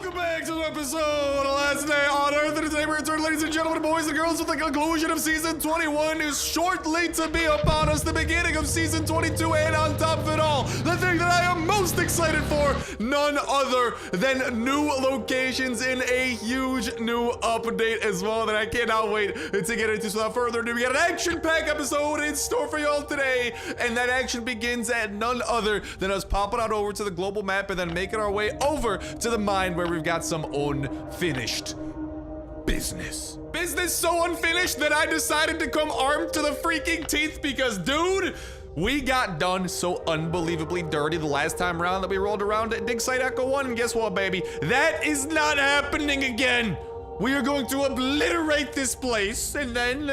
Welcome back to the episode of Last Day on Earth. And today we return, ladies and gentlemen, boys and girls, with the conclusion of Season 21 is shortly to be upon us, the beginning of Season 22, and on top of it all, the thing that I am most excited for, none other than new locations in a huge new update as well that I cannot wait to get into. So without further ado, we got an action-packed episode in store for y'all today, and that action begins at none other than us popping on over to the global map and then making our way over to the mine where we've got some unfinished business. Business so unfinished that I decided to come armed to the freaking teeth because, dude, we got done so unbelievably dirty the last time around that we rolled around at Dig Site Echo 1, and guess what, baby? That is not happening again. We are going to obliterate this place, and then,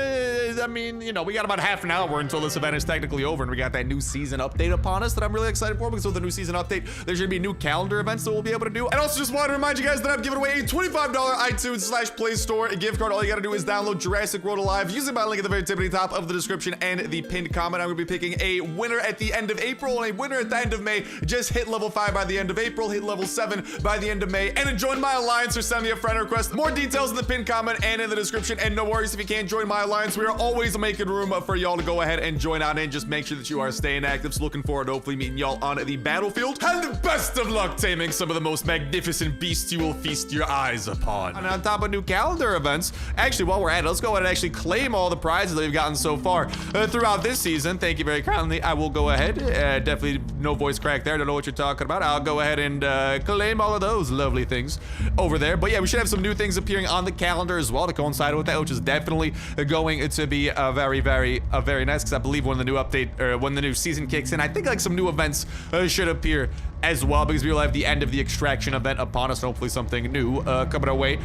I mean, you know, we got about half an hour until this event is technically over, and we got that new season update upon us that I'm really excited for, because with the new season update, there's gonna be new calendar events that we'll be able to do. And also just want to remind you guys that I'm giving away a $25 iTunes/Play Store gift card. All you gotta do is download Jurassic World Alive using my link at the very tippity top of the description and the pinned comment. I'm gonna be picking a winner at the end of April and a winner at the end of May. Just hit level 5 by the end of April, hit level 7 by the end of May, and join my alliance or send me a friend request. More details in the pinned comment and in the description, and no worries if you can't join my alliance. We are always making room for y'all to go ahead and join on in. Just make sure that you are staying active. So looking forward to hopefully meeting y'all on the battlefield, and best of luck taming some of the most magnificent beasts you will feast your eyes upon. And on top of new calendar events, actually while we're at it, let's go ahead and actually claim all the prizes that we've gotten so far throughout this season. Thank you very kindly. I will go ahead, definitely no voice crack there, don't know what you're talking about. I'll go ahead and claim all of those lovely things over there. But yeah, we should have some new things appearing on the calendar as well to coincide with that, which is definitely going to be very nice, because I believe when the new update, or when the new season kicks in, I think like some new events should appear as well, because we will have the end of the extraction event upon us, and hopefully something new coming our way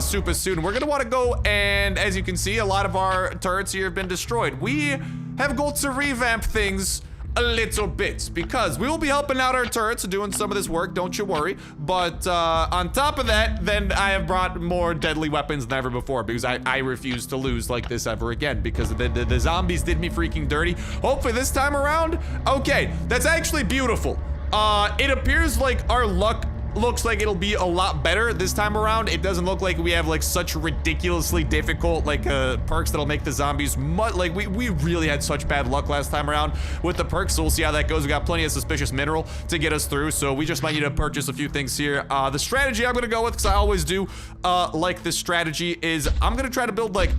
super soon. We're gonna want to go, and as you can see, a lot of our turrets here have been destroyed. We have got to revamp things a little bit, because we will be helping out our turrets and doing some of this work, don't you worry. But on top of that, then I have brought more deadly weapons than ever before, because I refuse to lose like this ever again, because the zombies did me freaking dirty. Hopefully this time around, okay, that's actually beautiful. It appears like our luck looks like it'll be a lot better this time around. It doesn't look like we have like such ridiculously difficult like perks that'll make the zombies like we really had such bad luck last time around with the perks, so we'll see how that goes. We got plenty of suspicious mineral to get us through, so we just might need to purchase a few things here. The strategy I'm gonna go with, because I always do like this strategy, is I'm gonna try to build like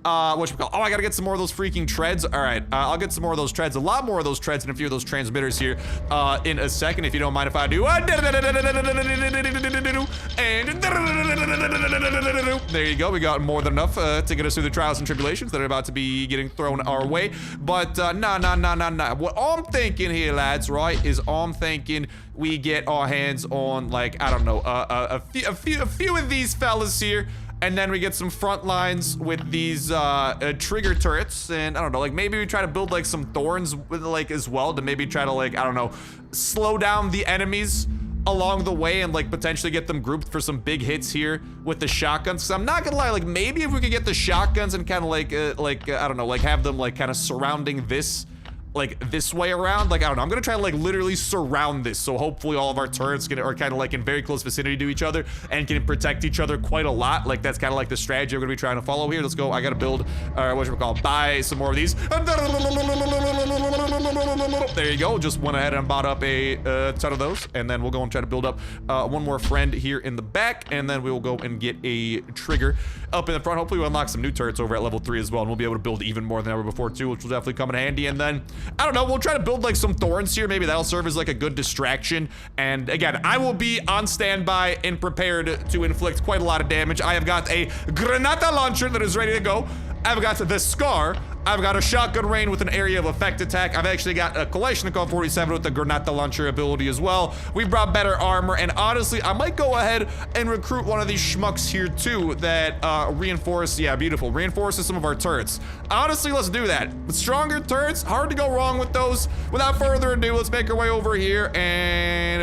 oh, I gotta get some more of those freaking treads. All right, I'll get some more of those treads, a lot more of those treads, and a few of those transmitters here in a second, if you don't mind if I do. And there you go, we got more than enough to get us through the trials and tribulations that are about to be getting thrown our way. But nah. What I'm thinking here, lads, right, is I'm thinking we get our hands on, like, I don't know, a few of these fellas here, and then we get some front lines with these trigger turrets, and I don't know, like maybe we try to build like some thorns with like as well to maybe try to, like, I don't know, slow down the enemies along the way and like potentially get them grouped for some big hits here with the shotguns. So I'm not gonna lie, like maybe if we could get the shotguns and kind of like I don't know, like have them like kind of surrounding this, like this way around, like I don't know, I'm gonna try to like literally surround this, so hopefully all of our turrets are kind of like in very close vicinity to each other and can protect each other quite a lot. Like that's kind of like the strategy we're gonna be trying to follow here. Let's go. I gotta build buy some more of these. There you go, just went ahead and bought up a ton of those, and then we'll go and try to build up one more friend here in the back, and then we will go and get a trigger up in the front. Hopefully we'll unlock some new turrets over at level 3 as well, and we'll be able to build even more than ever before too, which will definitely come in handy. And then I don't know, we'll try to build like some thorns here. Maybe that'll serve as like a good distraction. And again, I will be on standby and prepared to inflict quite a lot of damage. I have got a granata launcher that is ready to go. I've got the Scar. I've got a shotgun rain with an area of effect attack. I've actually got a Kalashnikov 47 with the granata launcher ability as well. We've brought better armor, and honestly, I might go ahead and recruit one of these schmucks here too that reinforces some of our turrets. Honestly, let's do that. With stronger turrets, hard to go wrong with those. Without further ado, let's make our way over here and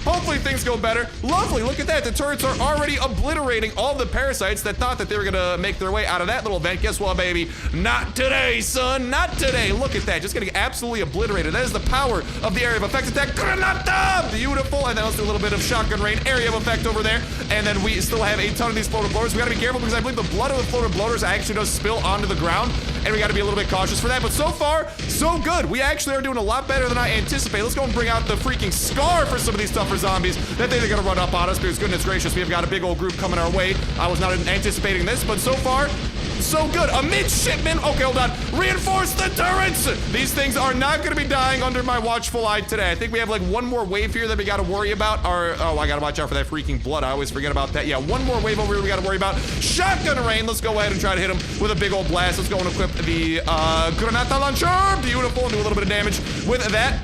hopefully things things go better. Lovely, look at that. The turrets are already obliterating all the parasites that thought that they were gonna make their way out of that little vent. Guess what, baby? Not today, son, not today. Look at that, just getting absolutely obliterated. That is the power of the area of effect attack. Granata! Beautiful, and then let's do a little bit of shotgun rain area of effect over there. And then we still have a ton of these floater blowers. We gotta be careful because I believe the blood of the floater blowers actually does spill onto the ground, and we gotta be a little bit cautious for that. But so far, so good. We actually are doing a lot better than I anticipated. Let's go and bring out the freaking scar for some of these tougher zombies that they're gonna run up on us, because goodness gracious, we have got a big old group coming our way. I was not anticipating this, but so far, so good. A midshipman. Okay, hold on. Reinforce the turrets. These things are not going to be dying under my watchful eye today. I think we have like one more wave here that we got to worry about. Oh, I got to watch out for that freaking blood. I always forget about that. Yeah, one more wave over here we got to worry about. Shotgun rain. Let's go ahead and try to hit him with a big old blast. Let's go and equip the granata launcher. Beautiful. And do a little bit of damage with that.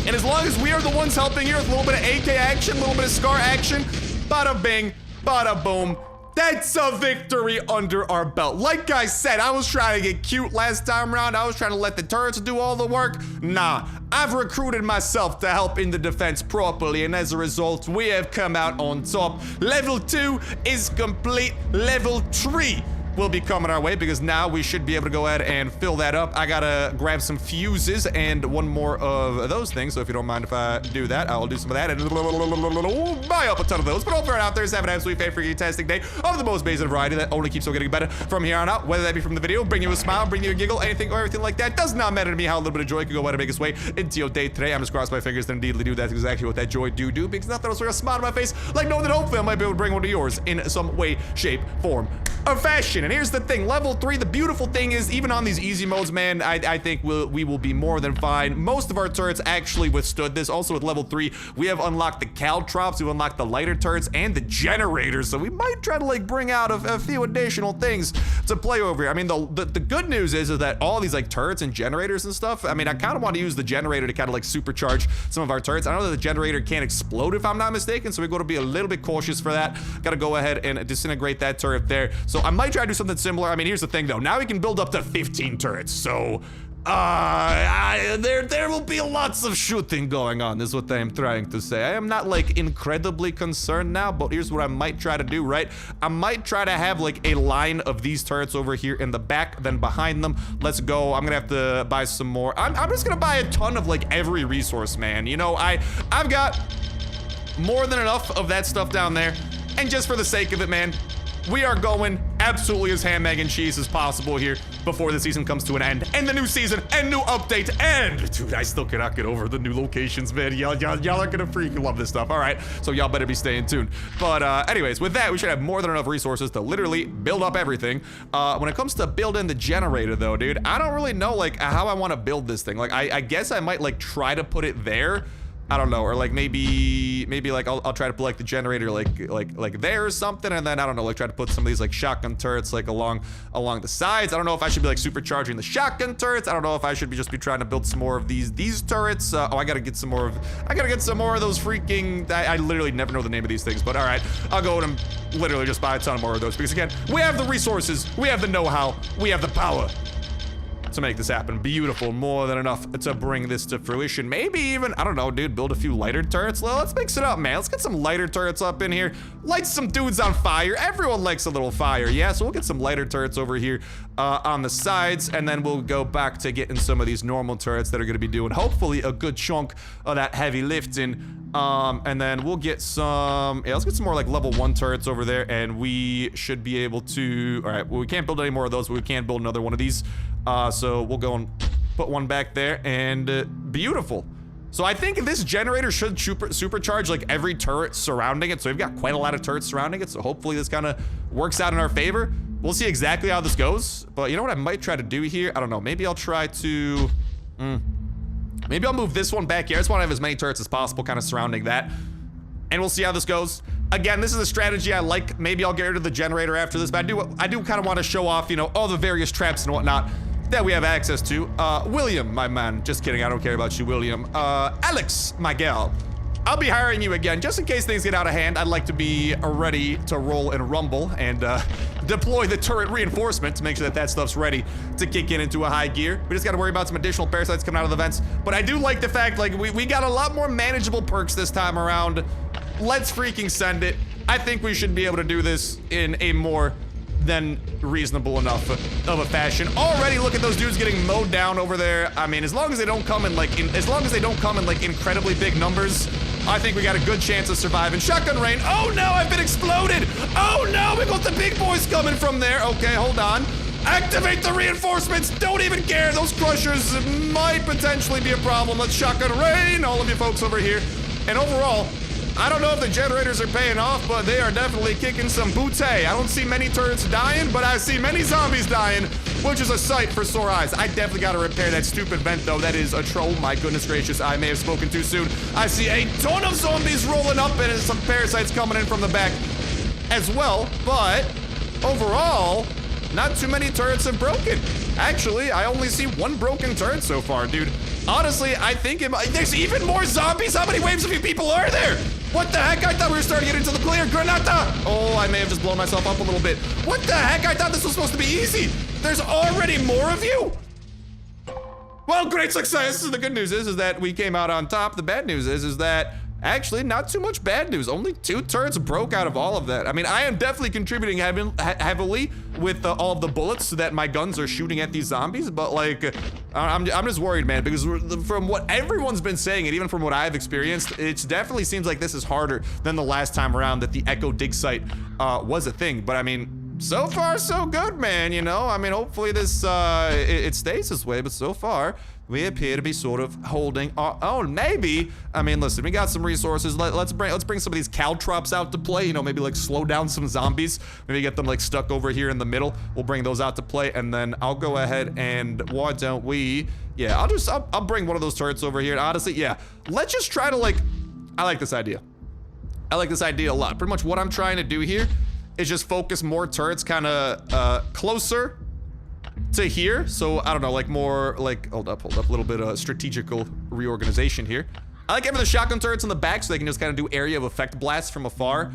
And as long as we are the ones helping here with a little bit of AK action, a little bit of scar action, bada bing, bada boom. That's a victory under our belt. Like I said, I was trying to get cute last time around. I was trying to let the turrets do all the work. Nah, I've recruited myself to help in the defense properly, and as a result, we have come out on top. Level 2 is complete. Level 3 will be coming our way, because now we should be able to go ahead and fill that up. I gotta grab some fuses and one more of those things, so if you don't mind if I do that, I'll do some of that and buy up a ton of those. But over and out there, have an absolutely fantastic day of the most basic variety that only keeps on getting better from here on out, whether that be from the video, bring you a smile, bring you a giggle, anything or everything like that. Does not matter to me how a little bit of joy can go ahead and make its way into your day today. I'm just crossing my fingers and indeedly do. That's exactly what that joy do, because nothing else will a smile on my face, like knowing that hopefully I might be able to bring one to yours in some way, shape, form, or fashion. And here's the thing, level 3, the beautiful thing is, even on these easy modes, man, I think we will be more than fine. Most of our turrets actually withstood this. Also with level 3, we have unlocked the caltrops, we've unlocked the lighter turrets, and the generators, so we might try to like bring out a few additional things to play over here. I mean, the good news is that all these like turrets and generators and stuff, I mean, I kind of want to use the generator to kind of like supercharge some of our turrets. I know that the generator can't explode if I'm not mistaken, so we're going to be a little bit cautious for that. Gotta go ahead and disintegrate that turret there. So I might try to do something similar. I mean, here's the thing though, now we can build up to 15 turrets, so there will be lots of shooting going on, is what I am trying to say. I am not like incredibly concerned now, but here's what I might try to do, right? I might try to have like a line of these turrets over here in the back, then behind them. Let's go. I'm gonna have to buy some more. I'm just gonna buy a ton of like every resource, man. You know, I've got more than enough of that stuff down there, and just for the sake of it, man, we are going absolutely as ham, egg, and cheese as possible here before the season comes to an end. And the new season, and new update, and dude, I still cannot get over the new locations, man. Y'all are gonna freaking love this stuff. All right, so y'all better be staying tuned. But anyways, with that, we should have more than enough resources to literally build up everything. When it comes to building the generator though, dude, I don't really know like how I want to build this thing. Like I guess I might like try to put it there. I don't know, or like maybe like I'll try to put like the generator like there or something, and then I don't know, like try to put some of these like shotgun turrets like along the sides. I don't know if I should be like supercharging the shotgun turrets. I don't know if I should just be trying to build some more of these turrets. Oh, I gotta get some more of those freaking. I literally never know the name of these things, but all right, I'll go and literally just buy a ton more of those, because again, we have the resources, we have the know-how, we have the power to make this happen. Beautiful, more than enough to bring this to fruition. Maybe even, I don't know, dude, build a few lighter turrets. Well, let's mix it up, man. Let's get some lighter turrets up in here. Light some dudes on fire. Everyone likes a little fire, yeah? So we'll get some lighter turrets over here on the sides, and then we'll go back to getting some of these normal turrets that are gonna be doing hopefully a good chunk of that heavy lifting. And then we'll get some, yeah, let's get some more like level 1 turrets over there, and we should be able to, all right, well, we can't build any more of those, but we can build another one of these. So we'll go and put one back there, and beautiful. So I think this generator should supercharge like every turret surrounding it. So we've got quite a lot of turrets surrounding it. So hopefully this kind of works out in our favor. We'll see exactly how this goes. But you know what I might try to do here? I don't know. Maybe I'll try to, maybe I'll move this one back here. I just want to have as many turrets as possible kind of surrounding that. And we'll see how this goes. Again, this is a strategy I like. Maybe I'll get rid of the generator after this, but I do kind of want to show off, you know, all the various traps and whatnot that we have access to. William, my man. Just kidding, I don't care about you, William. Alex, my gal. I'll be hiring you again, just in case things get out of hand. I'd like to be ready to roll and rumble and deploy the turret reinforcement to make sure that that stuff's ready to kick into a high gear. We just gotta worry about some additional parasites coming out of the vents. But I do like the fact, like, we got a lot more manageable perks this time around. let's freaking send it. I think we should be able to do this in a more than reasonable enough of a fashion. Already, look at those dudes getting mowed down over there. I mean, as long as they don't come in like incredibly big numbers, I think we got a good chance of surviving. Shotgun rain. Oh no, I've been exploded. Oh no, we got the big boys coming from there. Okay, hold on. Activate the reinforcements. Don't even care. Those crushers might potentially be a problem. Let's shotgun rain, all of you folks over here. And overall, I don't know if the generators are paying off, but they are definitely kicking some booty. I don't see many turrets dying, but I see many zombies dying, which is a sight for sore eyes. I definitely got to repair that stupid vent, though. That is a troll. My goodness gracious, I may have spoken too soon. I see a ton of zombies rolling up and some parasites coming in from the back as well, but overall, not too many turrets have broken. Actually, I only see one broken turret so far, dude. Honestly, I think there's even more zombies. How many waves of you people are there? What the heck? I thought we were starting to get into the clear. Granata! Oh, I may have just blown myself up a little bit. What the heck? I thought this was supposed to be easy. There's already more of you? Well, great success. The good news is that we came out on top. The bad news is that actually not too much bad news. Only 2 turrets broke out of all of that. I mean, I am definitely contributing heavily with all of the bullets that my guns are shooting at these zombies, but like, I'm just worried, man, because from what everyone's been saying, and even from what I've experienced, it definitely seems like this is harder than the last time around that the Echo dig site was a thing. But I mean, so far so good, man, you know? I mean, hopefully this, it stays this way, but so far, we appear to be sort of holding our own. Maybe, I mean, listen, we got some resources. Let's bring some of these caltrops out to play. You know, maybe like slow down some zombies. Maybe get them like stuck over here in the middle. We'll bring those out to play, and then I'll go ahead and why don't we? Yeah, I'll bring one of those turrets over here. And honestly, yeah, let's just try to like. I like this idea. I like this idea a lot. Pretty much what I'm trying to do here is just focus more turrets kind of closer to here. So I don't know, like more like, hold up, a little bit of strategical reorganization here. I like having the shotgun turrets in the back so they can just kind of do area of effect blasts from afar.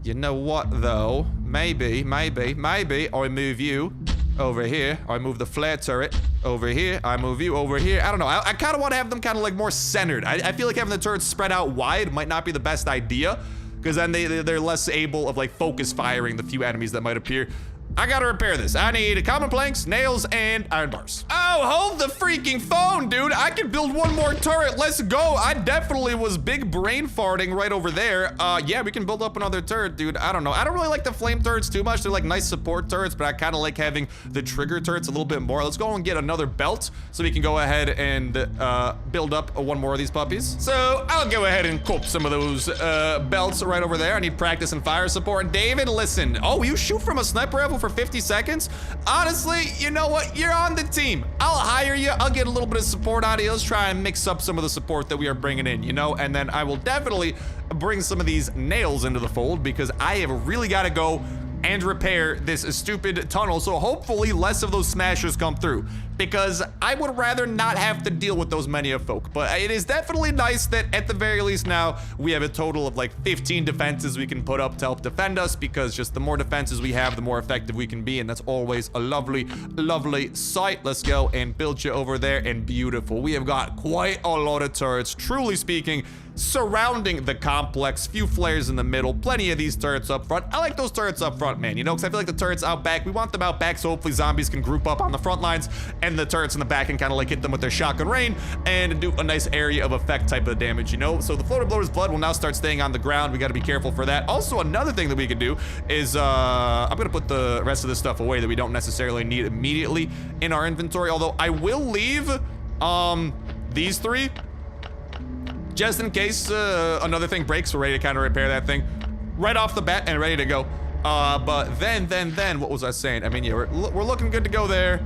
You know what though? Maybe I move you over here. I move the flare turret over here. I move you over here. I don't know. I kind of want to have them kind of like more centered. I feel like having the turrets spread out wide might not be the best idea, because then they're less able of like focus firing the few enemies that might appear. I gotta repair this. I need common planks, nails, and iron bars. Oh, hold the freaking phone, dude. I can build one more turret. Let's go. I definitely was big brain farting right over there. Yeah, we can build up another turret, dude. I don't know. I don't really like the flame turrets too much. They're like nice support turrets, but I kind of like having the trigger turrets a little bit more. Let's go and get another belt so we can go ahead and build up one more of these puppies. So I'll go ahead and cop some of those belts right over there. I need practice and fire support. David, listen. Oh, you shoot from a sniper rifle for 50 seconds? Honestly, you know what? You're on the team. I'll hire you. I'll get a little bit of support out of you. Let's try and mix up some of the support that we are bringing in, you know? And then I will definitely bring some of these nails into the fold, because I have really got to go and repair this stupid tunnel, so hopefully less of those smashers come through, because I would rather not have to deal with those many of folk. But it is definitely nice that at the very least now we have a total of like 15 defenses we can put up to help defend us, because just the more defenses we have, the more effective we can be, and that's always a lovely sight. Let's go and build you over there, and beautiful. We have got quite a lot of turrets, truly speaking, surrounding the complex. Few flares in the middle, plenty of these turrets up front. I like those turrets up front, man, you know, because I feel like the turrets out back, we want them out back so hopefully zombies can group up on the front lines, and the turrets in the back can kind of like hit them with their shotgun rain and do a nice area of effect type of damage, you know? So the floater blower's blood will now start staying on the ground. We got to be careful for that. Also, another thing that we can do is I'm gonna put the rest of this stuff away that we don't necessarily need immediately in our inventory, although I will leave these 3 just in case another thing breaks. We're ready to kind of repair that thing right off the bat and ready to go. But then, what was I saying? I mean, yeah, we're looking good to go there.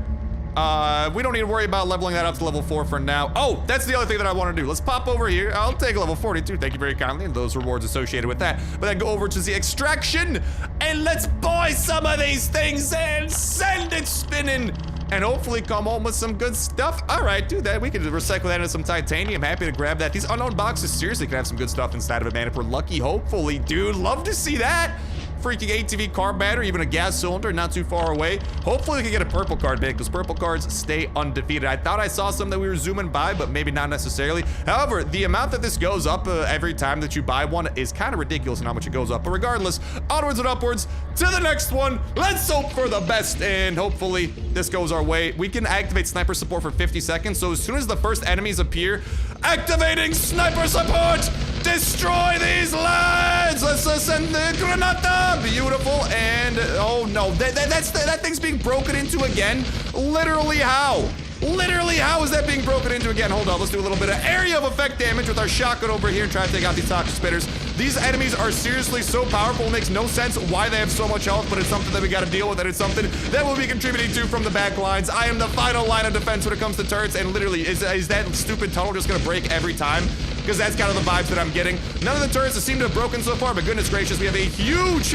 We don't need to worry about leveling that up to level 4 for now. Oh, that's the other thing that I want to do. Let's pop over here. I'll take level 42. Thank you very kindly, and those rewards associated with that. But then go over to the extraction, and let's buy some of these things and send it spinning, and hopefully come home with some good stuff. All right, do that. We can recycle that into some titanium. Happy to grab that. These unknown boxes seriously can have some good stuff inside of it, man. If we're lucky, hopefully, dude. Love to see that. freaking ATV car battery, even a gas cylinder, not too far away. Hopefully we can get a purple card bit, because purple cards stay undefeated. I thought I saw some that we were zooming by, but maybe not necessarily. However, the amount that this goes up every time that you buy one is kind of ridiculous in how much it goes up. But regardless, onwards and upwards to the next one. Let's hope for the best, and hopefully this goes our way. We can activate sniper support for 50 seconds, so as soon as the first enemies appear, activating sniper support! Destroy these lads! Let's send the granata! Beautiful, and oh no, that thing's being broken into again? Literally how? Literally, how is that being broken into again? Hold on, let's do a little bit of area of effect damage with our shotgun over here and try to take out these toxic spitters. These enemies are seriously so powerful, it makes no sense why they have so much health, but it's something that we gotta deal with, and it's something that we'll be contributing to from the back lines. I am the final line of defense when it comes to turrets, and literally, is that stupid tunnel just gonna break every time? Because that's kind of the vibes that I'm getting. None of the turrets seem to have broken so far, but goodness gracious, we have a huge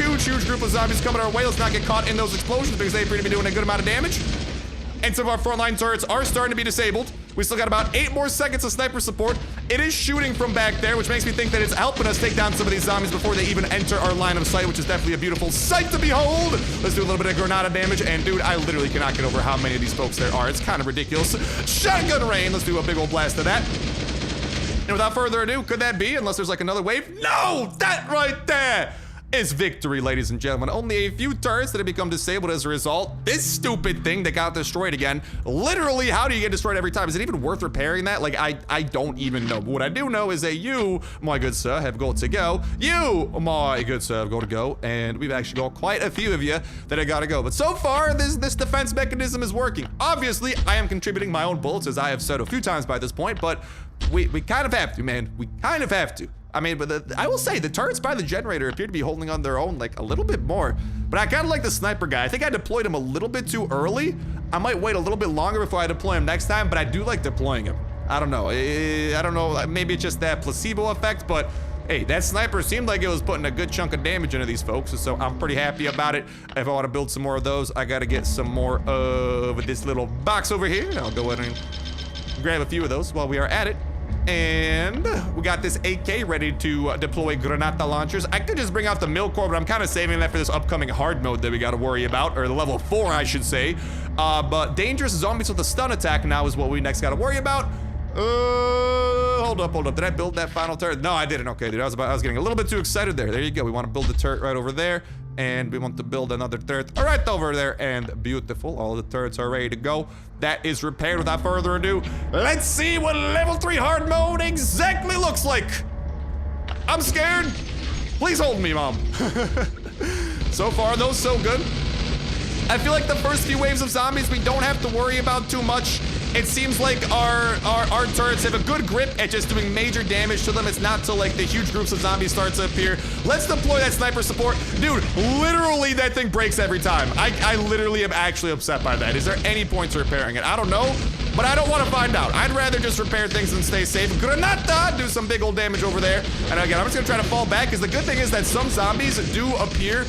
group of zombies coming our way. Let's not get caught in those explosions because they appear to be doing a good amount of damage. And some of our frontline turrets are starting to be disabled. We still got about 8 more seconds of sniper support. It is shooting from back there, which makes me think that it's helping us take down some of these zombies before they even enter our line of sight, which is definitely a beautiful sight to behold. Let's do a little bit of granada damage, and dude, I literally cannot get over how many of these folks there are. It's kind of ridiculous. Shotgun rain, let's do a big old blast of that. And without further ado, could that be, unless there's like another wave? No, that right there is victory, ladies and gentlemen. Only a few turrets that have become disabled as a result. This stupid thing that got destroyed again. Literally, how do you get destroyed every time? Is it even worth repairing that? Like, I don't even know. But what I do know is that you, my good sir, have got to go. You, my good sir, have got to go. And we've actually got quite a few of you that have got to go. But so far, this defense mechanism is working. Obviously, I am contributing my own bullets, as I have said a few times by this point, but we kind of have to, man. We kind of have to. I mean, but I will say, the turrets by the generator appear to be holding on their own, like, a little bit more. But I kind of like the sniper guy. I think I deployed him a little bit too early. I might wait a little bit longer before I deploy him next time, but I do like deploying him. I don't know. I don't know. Maybe it's just that placebo effect, but hey, that sniper seemed like it was putting a good chunk of damage into these folks, so I'm pretty happy about it. If I want to build some more of those, I got to get some more of this little box over here. I'll go ahead and grab a few of those while we are at it. And we got this AK ready to deploy granata launchers. I could just bring out the mill core, but I'm kind of saving that for this upcoming hard mode that we got to worry about, or the level 4, I should say. But dangerous zombies with a stun attack now is what we next got to worry about. Hold up. Did I build that final turret? No, I didn't. Okay, dude, I was getting a little bit too excited there. There you go. We want to build the turret right over there. And we want to build another turret right over there, and beautiful. All the turrets are ready to go. That is repaired. Without further ado, let's see what level 3 hard mode exactly looks like. I'm scared. Please hold me, Mom. So far, though, so good. I feel like the first few waves of zombies we don't have to worry about too much. It seems like our turrets have a good grip at just doing major damage to them. It's not till like the huge groups of zombies start to appear. Let's deploy that sniper support. Dude, literally that thing breaks every time. I literally am actually upset by that. Is there any point to repairing it? I don't know, but I don't want to find out. I'd rather just repair things and stay safe. Granata, do some big old damage over there. And again, I'm just gonna try to fall back, because the good thing is that some zombies do appear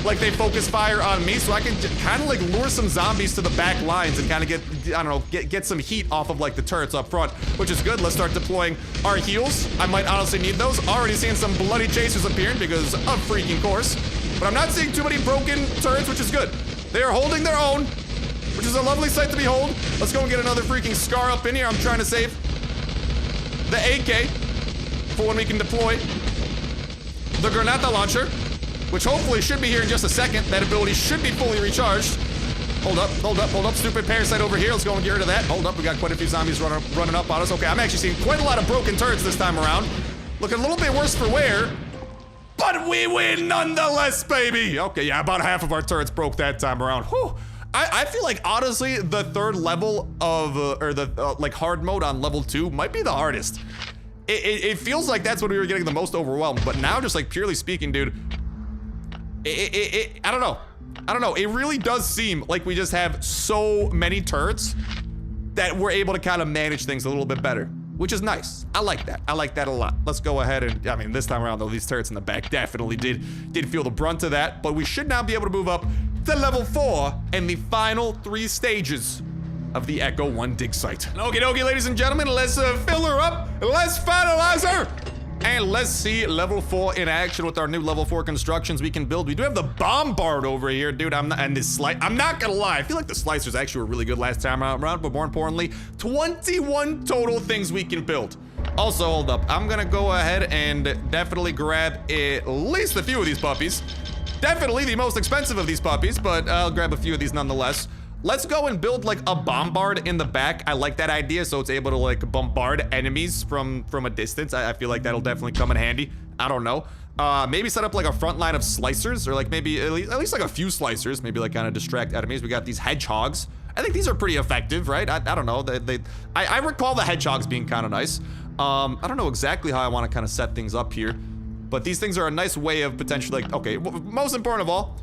like they focus fire on me, so I can kind of like lure some zombies to the back lines and kind of get, I don't know, get some heat off of like the turrets up front, which is good. Let's start deploying our heals. I might honestly need those. Already seeing some bloody chasers appearing because of freaking course, but I'm not seeing too many broken turrets, which is good. They are holding their own, which is a lovely sight to behold. Let's go and get another freaking scar up in here. I'm trying to save the AK for when we can deploy the granata launcher, which hopefully should be here in just a second. That ability should be fully recharged. Hold up. Stupid parasite over here. Let's go and get rid of that. Hold up, we got quite a few zombies running up on us. Okay, I'm actually seeing quite a lot of broken turrets this time around. Looking a little bit worse for wear, but we win nonetheless, baby. Okay, yeah, about half of our turrets broke that time around. Whew. I feel like, honestly, the third level of, or the, like, hard mode on level 2 might be the hardest. It feels like that's when we were getting the most overwhelmed, but now, just like purely speaking, dude, I don't know. It really does seem like we just have so many turrets that we're able to kind of manage things a little bit better, which is nice. I like that. I like that a lot. Let's go ahead and, I mean, this time around, though, these turrets in the back definitely did feel the brunt of that, but we should now be able to move up to level 4 and the final 3 stages of the Echo 1 dig site. Okie dokie, ladies and gentlemen, let's fill her up. Let's finalize her. And let's see level 4 in action with our new level 4 constructions we can build. We do have the bombard over here, dude. I'm not gonna lie. I feel like the slicers actually were really good last time around, but more importantly, 21 total things we can build. Also, hold up. I'm gonna go ahead and definitely grab at least a few of these puppies. Definitely the most expensive of these puppies, but I'll grab a few of these nonetheless. Let's go and build like a bombard in the back. I like that idea, so it's able to like bombard enemies from a distance. I feel like that'll definitely come in handy. I don't know. Maybe set up like a front line of slicers, or like maybe at least like a few slicers, maybe like kind of distract enemies. We got these hedgehogs. I think these are pretty effective, right? I don't know. I recall the hedgehogs being kind of nice. I don't know exactly how I want to kind of set things up here, but these things are a nice way of potentially like, okay, most important of all,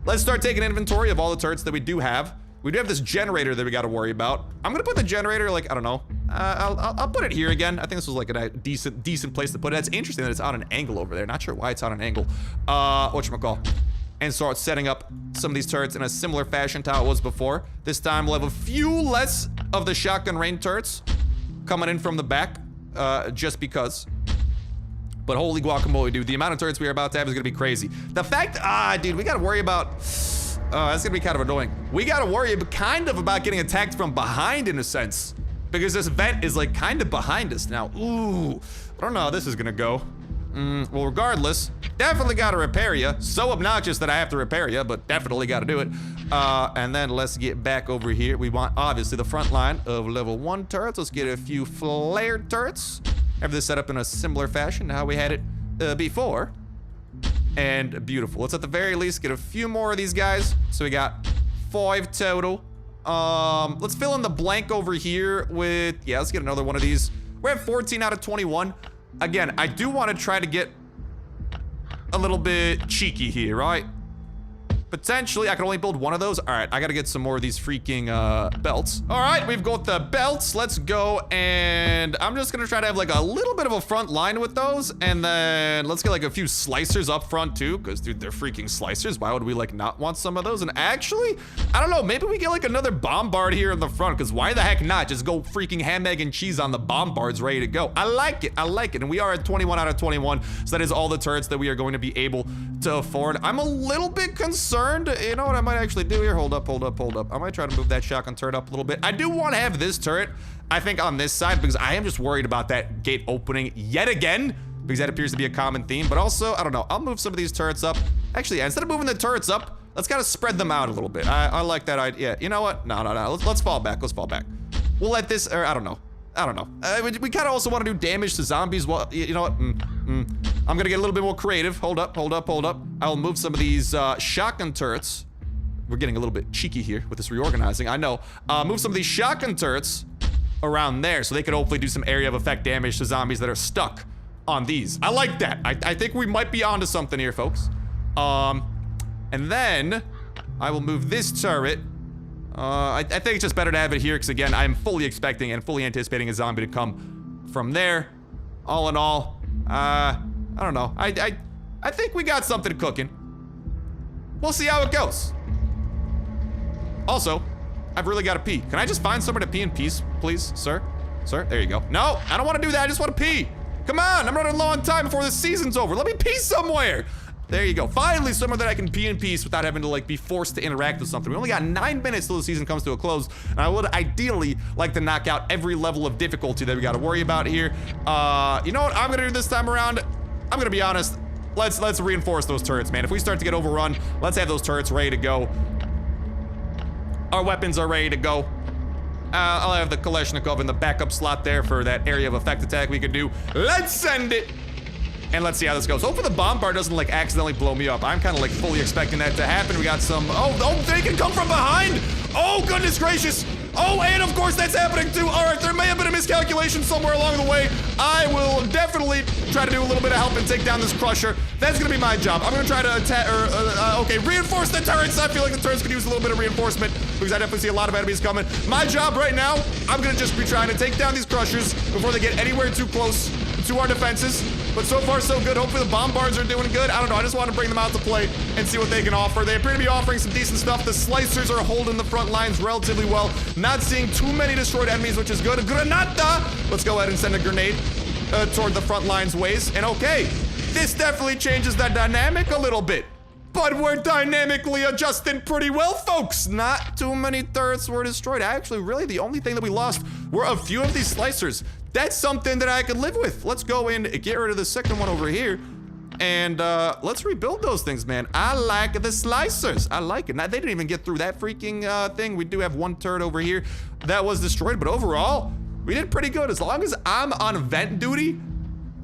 let's start taking inventory of all the turrets that we do have. We do have this generator that we got to worry about. I'm gonna put the generator like, I don't know. I'll put it here again. I think this was like a decent place to put it. It's interesting that it's on an angle over there. Not sure why it's on an angle. Whatchamacall. And start setting up some of these turrets in a similar fashion to how it was before. This time we'll have a few less of the shotgun rain turrets coming in from the back, just because. But holy guacamole, dude, the amount of turrets we are about to have is gonna be crazy. The fact, dude, we gotta worry about, that's gonna be kind of annoying. We gotta worry kind of about getting attacked from behind in a sense, because this vent is like kind of behind us now. Ooh, I don't know how this is gonna go. Well, regardless, definitely gotta repair you. So obnoxious that I have to repair you, but definitely gotta do it. And then let's get back over here. We want, obviously, the front line of level 1 turrets. Let's get a few flare turrets. Have this set up in a similar fashion to how we had it before. And beautiful. Let's at the very least get a few more of these guys. So we got 5 total. Let's fill in the blank over here with, yeah, let's get another one of these. We're at 14 out of 21. Again, I do want to try to get a little bit cheeky here, right? Potentially, I can only build one of those. All right, I gotta get some more of these freaking belts. All right, we've got the belts. Let's go, and I'm just gonna try to have like a little bit of a front line with those, and then let's get like a few slicers up front too, because dude, they're freaking slicers. Why would we like not want some of those? And actually, I don't know, maybe we get like another bombard here in the front, because why the heck not? Just go freaking ham, egg, and cheese on the bombards ready to go. I like it, and we are at 21 out of 21, so that is all the turrets that we are going to be able to afford. I'm a little bit concerned. You know what I might actually do here? Hold up. I might try to move that shotgun turret up a little bit. I do want to have this turret, I think, on this side, because I am just worried about that gate opening yet again, because that appears to be a common theme. But also, I don't know, I'll move some of these turrets up. Actually, instead of moving the turrets up, let's kind of spread them out a little bit. I like that idea. You know what? No. Let's fall back. We'll let this, or I don't know. We kind of also want to do damage to zombies. Well, you know what? I'm gonna get a little bit more creative. Hold up. I'll move some of these shotgun turrets. We're getting a little bit cheeky here with this reorganizing, I know. Move some of these shotgun turrets around there so they could hopefully do some area of effect damage to zombies that are stuck on these. I like that. I think we might be onto something here, folks. And then I will move this turret. I think it's just better to have it here because, again, I'm fully expecting and fully anticipating a zombie to come from there. All in all, I don't know. I think we got something cooking. We'll see how it goes. Also, I've really got to pee. Can I just find somewhere to pee in peace, please, sir? Sir, there you go. No, I don't want to do that. I just want to pee. Come on, I'm running low on time before the season's over. Let me pee somewhere. There you go. Finally, somewhere that I can pee in peace without having to, like, be forced to interact with something. We only got 9 minutes till the season comes to a close, and I would ideally like to knock out every level of difficulty that we got to worry about here. You know what I'm gonna do this time around? I'm gonna be honest. Let's reinforce those turrets, man. If we start to get overrun, let's have those turrets ready to go. Our weapons are ready to go. I'll have the Kalashnikov in the backup slot there for that area of effect attack we could do. Let's send it. And let's see how this goes. Hopefully the bombard doesn't, like, accidentally blow me up. I'm kind of, like, fully expecting that to happen. We got some, oh, they can come from behind. Oh, goodness gracious. Oh, and of course that's happening too. All right, there may have been a miscalculation somewhere along the way. I will definitely try to do a little bit of help and take down this crusher. That's gonna be my job. I'm gonna try to attack, okay, reinforce the turrets. I feel like the turrets could use a little bit of reinforcement because I definitely see a lot of enemies coming. My job right now, I'm gonna just be trying to take down these crushers before they get anywhere too close to our defenses. But so far, so good. Hopefully the bombards are doing good. I don't know. I just want to bring them out to play and see what they can offer. They appear to be offering some decent stuff. The slicers are holding the front lines relatively well. Not seeing too many destroyed enemies, which is good. Granata! Let's go ahead and send a grenade. toward the front lines ways. And okay, this definitely changes that dynamic a little bit. But we're dynamically adjusting pretty well, folks. Not too many turrets were destroyed. Actually, really, the only thing that we lost were a few of these slicers. That's something that I could live with. Let's go and get rid of the second one over here. And let's rebuild those things, man. I like the slicers. I like it. Now, they didn't even get through that freaking thing. We do have one turret over here that was destroyed. But overall, we did pretty good. As long as I'm on vent duty,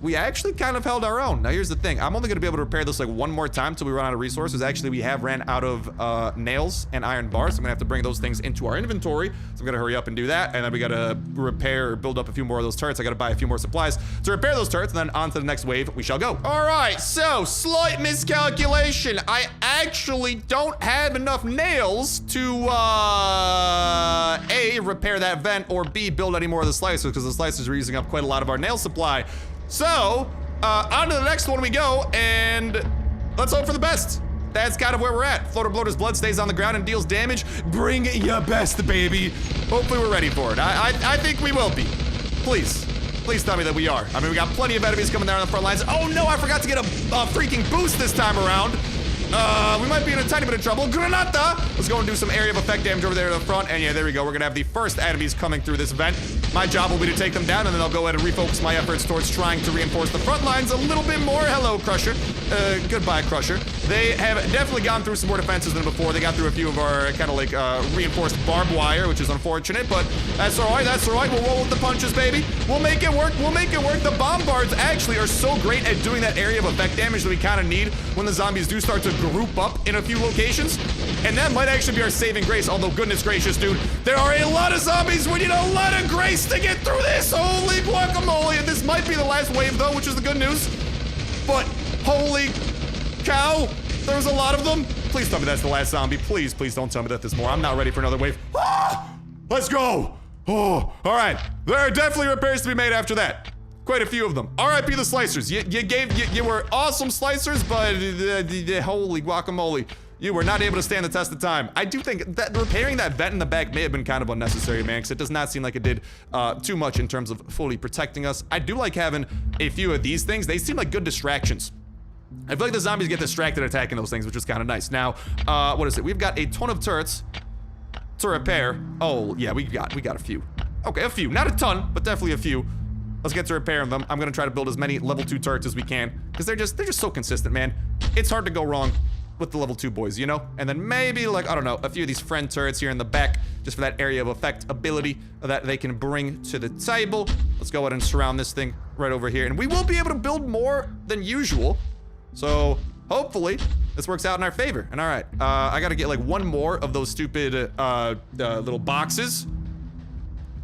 we actually kind of held our own. Now, here's the thing. I'm only going to be able to repair this like one more time till we run out of resources. Actually, we have ran out of nails and iron bars. So I'm going to have to bring those things into our inventory. So I'm going to hurry up and do that. And then we got to repair or build up a few more of those turrets. I got to buy a few more supplies to repair those turrets. And then on to the next wave we shall go. All right. So, slight miscalculation. I actually don't have enough nails to, A, repair that vent, or B, build any more of the slicers, because the slicers are using up quite a lot of our nail supply. So, on to the next one we go, and let's hope for the best. That's kind of where we're at. Floater Bloater's blood stays on the ground and deals damage. Bring your best, baby. Hopefully we're ready for it. I think we will be. Please. Please tell me that we are. I mean, we got plenty of enemies coming down on the front lines. Oh no, I forgot to get a freaking boost this time around. We might be in a tiny bit of trouble. Granata! Let's go and do some area of effect damage over there to the front. And yeah, there we go. We're gonna have the first enemies coming through this vent. My job will be to take them down, and then I'll go ahead and refocus my efforts towards trying to reinforce the front lines a little bit more. Hello, Crusher. Goodbye, Crusher. They have definitely gone through some more defenses than before. They got through a few of our kind of like reinforced barbed wire, which is unfortunate, but that's all right. That's all right. We'll roll with the punches, baby. We'll make it work. We'll make it work. The bombards actually are so great at doing that area of effect damage that we kind of need when the zombies do start to group up in a few locations. And that might actually be our saving grace, although goodness gracious, dude, there are a lot of zombies. We need a lot of grace to get through this. Holy guacamole. And this might be the last wave, though, which is the good news. But holy cow, there's a lot of them. Please tell me that's the last zombie. Please, please don't tell me that there's more. I'm not ready for another wave. Ah! Let's go. Oh, all right. There are definitely repairs to be made after that. Quite a few of them. R.I.P. the slicers. You were awesome slicers, but holy guacamole. You were not able to stand the test of time. I do think that repairing that vent in the back may have been kind of unnecessary, man, because it does not seem like it did too much in terms of fully protecting us. I do like having a few of these things. They seem like good distractions. I feel like the zombies get distracted attacking those things, which is kind of nice. Now, what is it? We've got a ton of turrets to repair. Oh, yeah, we got a few. Okay, a few. Not a ton, but definitely a few. Let's get to repairing them. I'm gonna try to build as many level 2 turrets as we can, because they're just so consistent, man. It's hard to go wrong with the level 2 boys, you know? And then maybe, like, I don't know, a few of these friend turrets here in the back, just for that area of effect ability that they can bring to the table. Let's go ahead and surround this thing right over here. And we will be able to build more than usual. So, hopefully, this works out in our favor. And all right, I gotta get, like, one more of those stupid little boxes.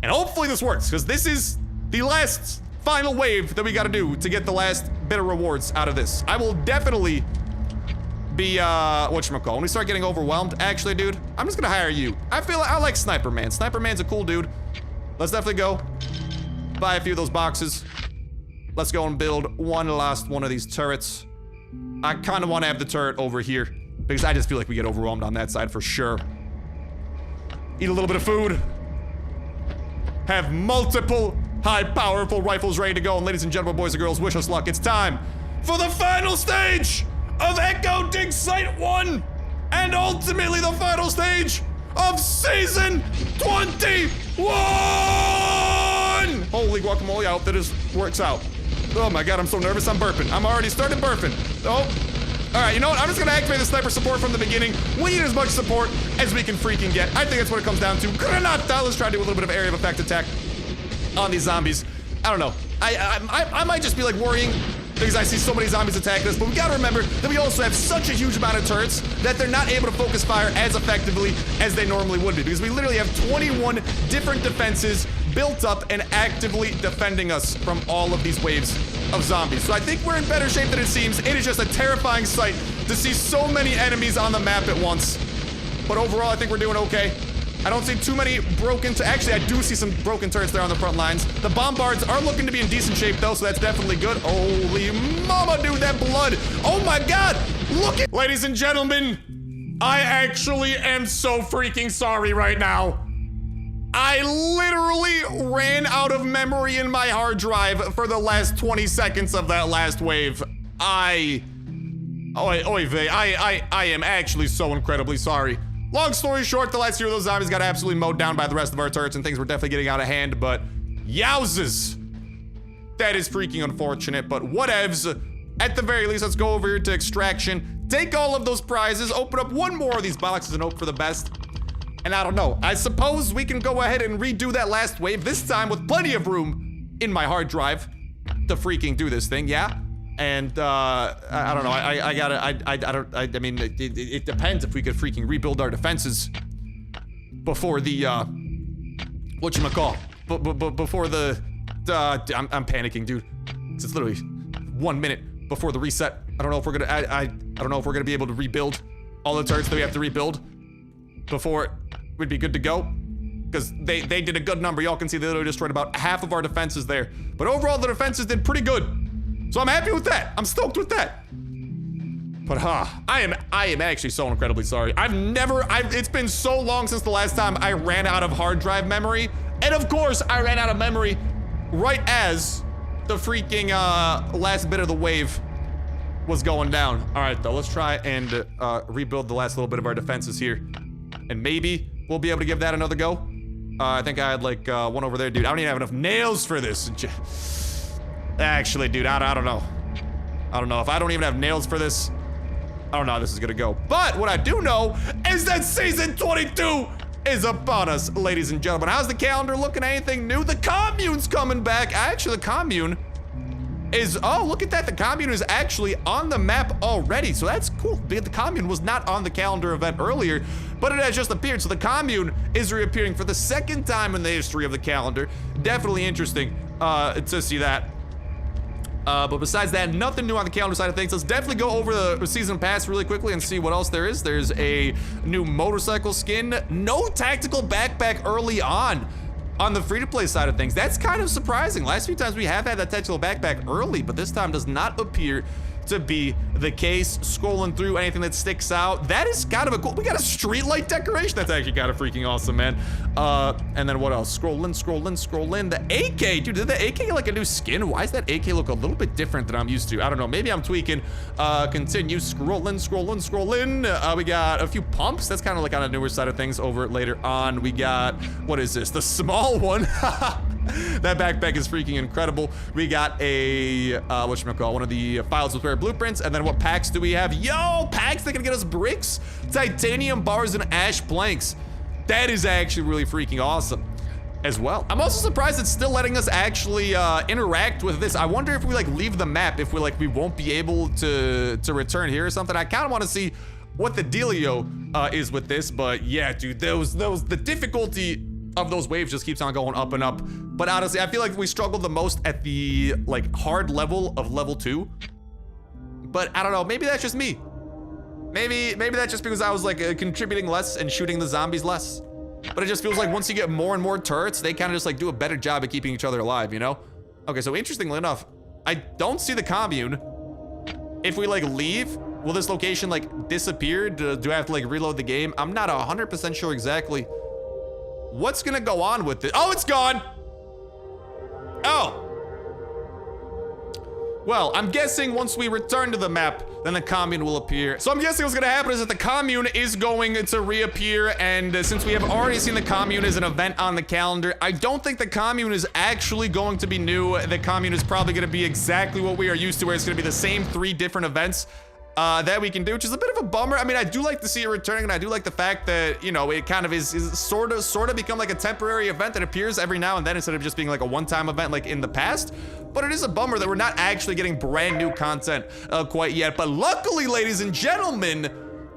And hopefully this works, because this is the last final wave that we gotta do to get the last bit of rewards out of this. I will definitely be, whatchamacallit, when we start getting overwhelmed, actually, dude, I'm just gonna hire you. I like Sniper Man. Sniper Man's a cool dude. Let's definitely go buy a few of those boxes. Let's go and build one last one of these turrets. I kind of want to have the turret over here, because I just feel like we get overwhelmed on that side for sure. Eat a little bit of food. Have multiple high powerful rifles ready to go. And ladies and gentlemen, boys and girls, wish us luck. It's time for the final stage of Echo Dig Site 1, and ultimately the final stage of Season 21! Holy guacamole, I hope that this works out. Oh my god, I'm so nervous, I'm burping. I'm already started burping. Oh. Alright, you know what? I'm just gonna activate the sniper support from the beginning. We need as much support as we can freaking get. I think that's what it comes down to. Granata! Let's try to do a little bit of area of effect attack on these zombies. I don't know. I might just be like worrying because I see so many zombies attack us, but we gotta remember that we also have such a huge amount of turrets that they're not able to focus fire as effectively as they normally would be, because we literally have 21 different defenses built up and actively defending us from all of these waves of zombies. So I think we're in better shape than it seems. It is just a terrifying sight to see so many enemies on the map at once. But overall, I think we're doing okay. I don't see too many broken, actually I do see some broken turrets there on the front lines. The bombards are looking to be in decent shape though, so that's definitely good. Holy mama, dude, that blood. Oh my god, look at— Ladies and gentlemen, I actually am so freaking sorry right now. I literally ran out of memory in my hard drive for the last 20 seconds of that last wave. I am actually so incredibly sorry. Long story short, the last few of those zombies got absolutely mowed down by the rest of our turrets and things were definitely getting out of hand, but yowzes. That is freaking unfortunate, but whatevs. At the very least, let's go over here to extraction, take all of those prizes, open up one more of these boxes and hope for the best. And I don't know, I suppose we can go ahead and redo that last wave, this time with plenty of room in my hard drive to freaking do this thing, yeah? And, I don't know, I mean, it depends if we could freaking rebuild our defenses before the, whatchamacall, before the, I'm panicking, dude. It's literally 1 minute before the reset. I don't know if we're gonna, I don't know if we're gonna be able to rebuild all the turrets that we have to rebuild before we'd be good to go. Because they did a good number. Y'all can see they literally destroyed about half of our defenses there. But overall, the defenses did pretty good. So I'm happy with that. I'm stoked with that. But I am actually so incredibly sorry. It's been so long since the last time I ran out of hard drive memory. And of course, I ran out of memory right as the freaking last bit of the wave was going down. All right, though, let's try and rebuild the last little bit of our defenses here. And maybe we'll be able to give that another go. I think I had like one over there, dude. I don't even have enough nails for this. Actually, dude, I don't know. I don't know. If I don't even have nails for this, I don't know how this is gonna go. But what I do know is that season 22 is upon us, ladies and gentlemen. How's the calendar looking? Anything new? The commune's coming back. Actually, the commune is, oh, look at that. The commune is actually on the map already. So that's cool. The commune was not on the calendar event earlier, but it has just appeared. So the commune is reappearing for the second time in the history of the calendar. Definitely interesting to see that. But besides that, nothing new on the calendar side of things. Let's definitely go over the season pass really quickly and see what else there is. There's a new motorcycle skin. No tactical backpack early on the free-to-play side of things. That's kind of surprising. Last few times we have had that tactical backpack early, but this time does not appear to be the case. Scrolling through anything that sticks out, that is kind of a cool, we got a streetlight decoration. That's actually kind of freaking awesome, man. And then what else? Scroll in. The AK, dude, did the AK get like a new skin? Why does that AK look a little bit different than I'm used to? I don't know, maybe I'm tweaking. Continue, scroll in. We got a few pumps. That's kind of like on a newer side of things. Over later on, we got, what is this? The small one. That backpack is freaking incredible. We got a, whatchamacall, one of the files with rare blueprints. And then what packs do we have? Yo, packs that can get us bricks, titanium bars, and ash planks. That is actually really freaking awesome as well. I'm also surprised it's still letting us actually interact with this. I wonder if we like leave the map, if we won't be able to return here or something. I kind of want to see what the dealio is with this, but yeah, dude, the difficulty of those waves just keeps on going up and up. But honestly, I feel like we struggled the most at the like hard level of level 2. But I don't know, maybe that's just me. Maybe that's just because I was like contributing less and shooting the zombies less. But it just feels like once you get more and more turrets, they kind of just like do a better job at keeping each other alive, you know? Okay, so interestingly enough, I don't see the commune. If we like leave, will this location like disappear? Do I have to like reload the game? I'm not 100% sure exactly what's gonna go on with it. Oh, it's gone. Oh. Well, I'm guessing once we return to the map, then the commune will appear. So I'm guessing what's gonna happen is that the commune is going to reappear, and since we have already seen the commune as an event on the calendar, I don't think the commune is actually going to be new. The commune is probably gonna be exactly what we are used to, where it's gonna be the same 3 different events that we can do, which is a bit of a bummer. I mean, I do like to see it returning, and I do like the fact that, you know, it kind of is sort of become like a temporary event that appears every now and then instead of just being like a one-time event like in the past. But it is a bummer that we're not actually getting brand new content quite yet. But luckily, ladies and gentlemen,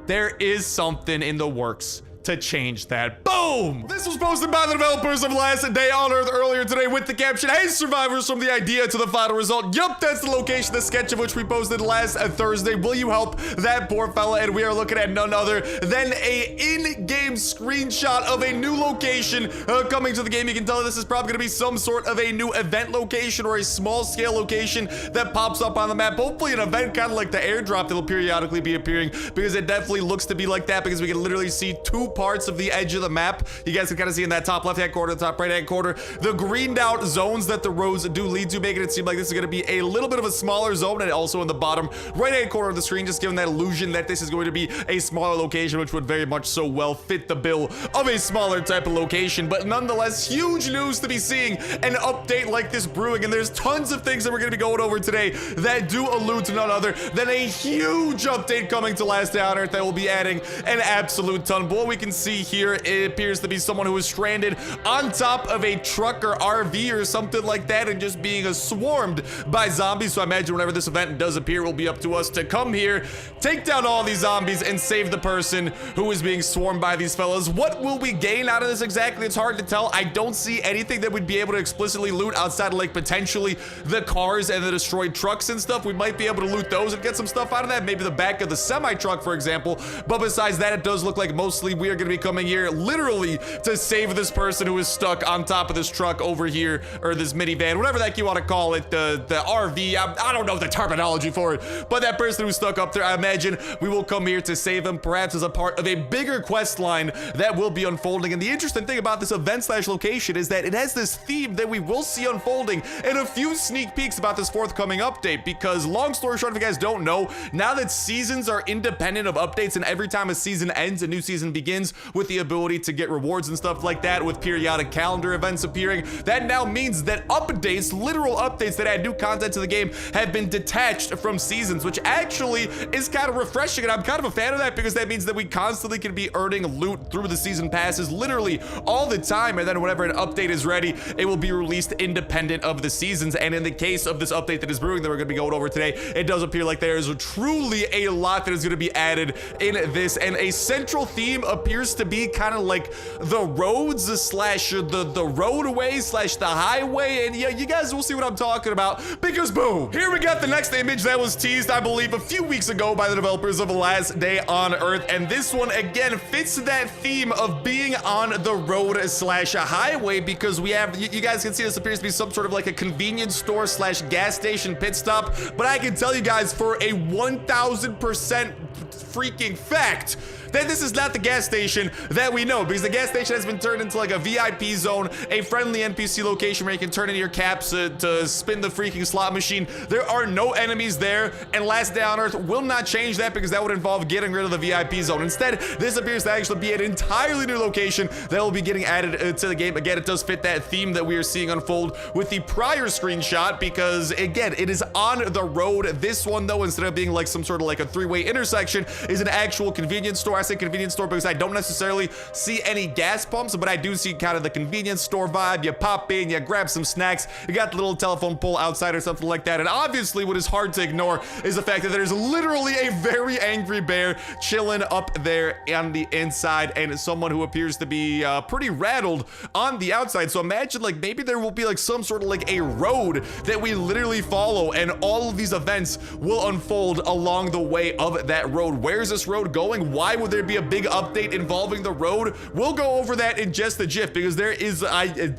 there is something in the works to change that. Boom! This was posted by the developers of Last Day on Earth earlier today with the caption, "Hey survivors, from the idea to the final result." Yup, that's the location, the sketch of which we posted last Thursday. Will you help that poor fella? And we are looking at none other than a in-game screenshot of a new location coming to the game. You can tell this is probably gonna be some sort of a new event location or a small scale location that pops up on the map. Hopefully an event kind of like the airdrop that'll periodically be appearing, because it definitely looks to be like that, because we can literally see 2 parts of the edge of the map. You guys can kind of see in that top left-hand corner, the top right-hand corner, the greened out zones that the roads do lead to, making it seem like this is going to be a little bit of a smaller zone, and also in the bottom right-hand corner of the screen, just giving that illusion that this is going to be a smaller location, which would very much so well fit the bill of a smaller type of location. But nonetheless, huge news to be seeing an update like this brewing, and there's tons of things that we're going to be going over today that do allude to none other than a huge update coming to Last Day on Earth that will be adding an absolute ton. But what we can see here, it appears to be someone who is stranded on top of a truck or RV or something like that, and just being swarmed by zombies. So I imagine whenever this event does appear, it will be up to us to come here, take down all these zombies, and save the person who is being swarmed by these fellas. What will we gain out of this exactly? It's hard to tell. I don't see anything that we'd be able to explicitly loot outside of like potentially the cars and the destroyed trucks and stuff. We might be able to loot those and get some stuff out of that, maybe the back of the semi-truck, for example. But besides that, it does look like mostly we are going to be coming here literally to save this person who is stuck on top of this truck over here, or this minivan, whatever the heck you want to call it, the RV. I don't know the terminology for it, but that person who's stuck up there, I imagine we will come here to save him, perhaps as a part of a bigger quest line that will be unfolding. And the interesting thing about this event slash location is that it has this theme that we will see unfolding in a few sneak peeks about this forthcoming update. Because long story short, if you guys don't know, now that seasons are independent of updates, and every time a season ends, a new season begins with the ability to get rewards and stuff like that, with periodic calendar events appearing, that now means that updates, literal updates that add new content to the game, have been detached from seasons, which actually is kind of refreshing. And I'm kind of a fan of that, because that means that we constantly can be earning loot through the season passes literally all the time, and then whenever an update is ready, it will be released independent of the seasons. And in the case of this update that is brewing that we're going to be going over today, it does appear like there is truly a lot that is going to be added in this, and a central theme appears to be kind of like the roads slash the roadway slash the highway. And yeah, you guys will see what I'm talking about, because boom, here we got the next image that was teased, I believe, a few weeks ago by the developers of Last Day on Earth. And this one again fits that theme of being on the road slash a highway, because we have, you guys can see this appears to be some sort of like a convenience store slash gas station pit stop. But I can tell you guys for a 1000% freaking fact that this is not the gas station that we know, because the gas station has been turned into like a VIP zone, a friendly NPC location where you can turn in your caps to spin the freaking slot machine. There are no enemies there, and Last Day on Earth will not change that, because that would involve getting rid of the VIP zone. Instead, this appears to actually be an entirely new location that will be getting added to the game. Again, it does fit that theme that we are seeing unfold with the prior screenshot, because again, it is on the road. This one though, instead of being like some sort of like a three-way intersection, is an actual convenience store. I say convenience store because I don't necessarily see any gas pumps, but I do see kind of the convenience store vibe. You pop in, you grab some snacks, you got the little telephone pole outside or something like that. And obviously what is hard to ignore is the fact that there's literally a very angry bear chilling up there on the inside, and someone who appears to be pretty rattled on the outside. So imagine like maybe there will be like some sort of like a road that we literally follow, and all of these events will unfold along the way of that road. Where's this road going? Why would there be a big update involving the road? We'll go over that in just a jiff, because there is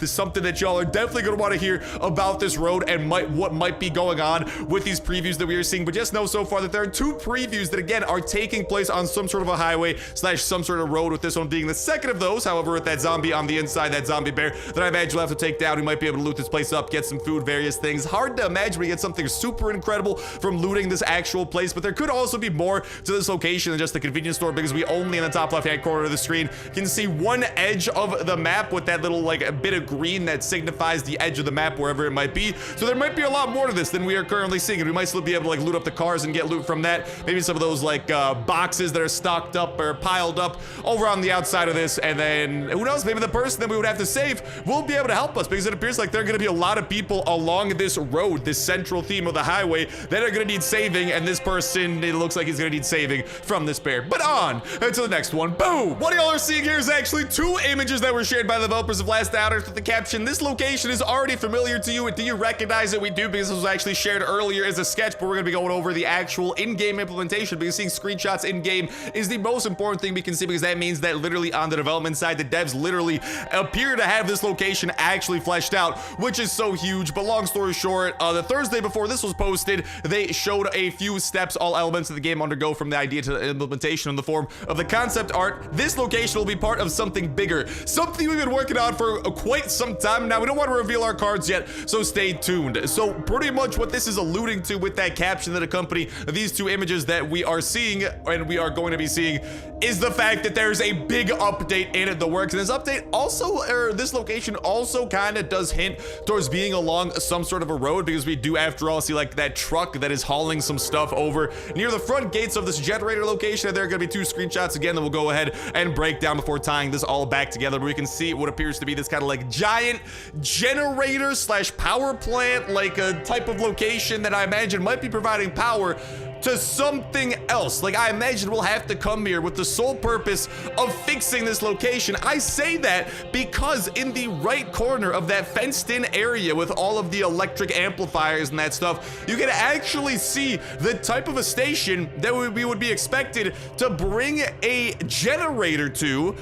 something that y'all are definitely going to want to hear about this road and what might be going on with these previews that we are seeing. But just know so far that there are two previews that again are taking place on some sort of a highway slash some sort of road, with this one being the second of those. However, with that zombie on the inside, that zombie bear that I imagine we'll have to take down, we might be able to loot this place up, get some food, various things. Hard to imagine we get something super incredible from looting this actual place, but there could also be more to this location than just the convenience store, because we only in the top left hand corner of the screen can see one edge of the map with that little like a bit of green that signifies the edge of the map wherever it might be. So there might be a lot more to this than we are currently seeing, and we might still be able to like loot up the cars and get loot from that. Maybe some of those like boxes that are stocked up or piled up over on the outside of this, and then who knows, maybe the person that we would have to save will be able to help us, because it appears like there are going to be a lot of people along this road, this central theme of the highway, that are going to need saving, and this person, it looks like he's going to need saving from this bear. But on to the next one. Boom! What y'all are seeing here is actually two images that were shared by the developers of Last Day on Earth with the caption, "This location is already familiar to you. Do you recognize it?" We do, because this was actually shared earlier as a sketch, but we're going to be going over the actual in-game implementation, because seeing screenshots in-game is the most important thing we can see, because that means that literally on the development side, the devs literally appear to have this location actually fleshed out, which is so huge. But long story short, the Thursday before this was posted, they showed a few steps all elements of the game undergo from the idea to the implementation in the form of the concept art, this location will be part of something bigger, something we've been working on for quite some time now. We don't want to reveal our cards yet, so stay tuned. So pretty much what this is alluding to with that caption that accompany these two images that we are seeing and we are going to be seeing is the fact that there's a big update in the works. And this update also, or this location also kind of does hint towards being along some sort of a road, because we do after all see like that truck that is hauling some stuff over near the front gates of this generator location. And there are going to be two screenshots again that we'll go ahead and break down before tying this all back together. But we can see what appears to be this kind of like giant generator slash power plant, like a type of location that I imagine might be providing power to something else. Like, I imagine we'll have to come here with the sole purpose of fixing this location. I say that because in the right corner of that fenced in area with all of the electric amplifiers and that stuff, you can actually see the type of a station that we would be expected to bring a generator to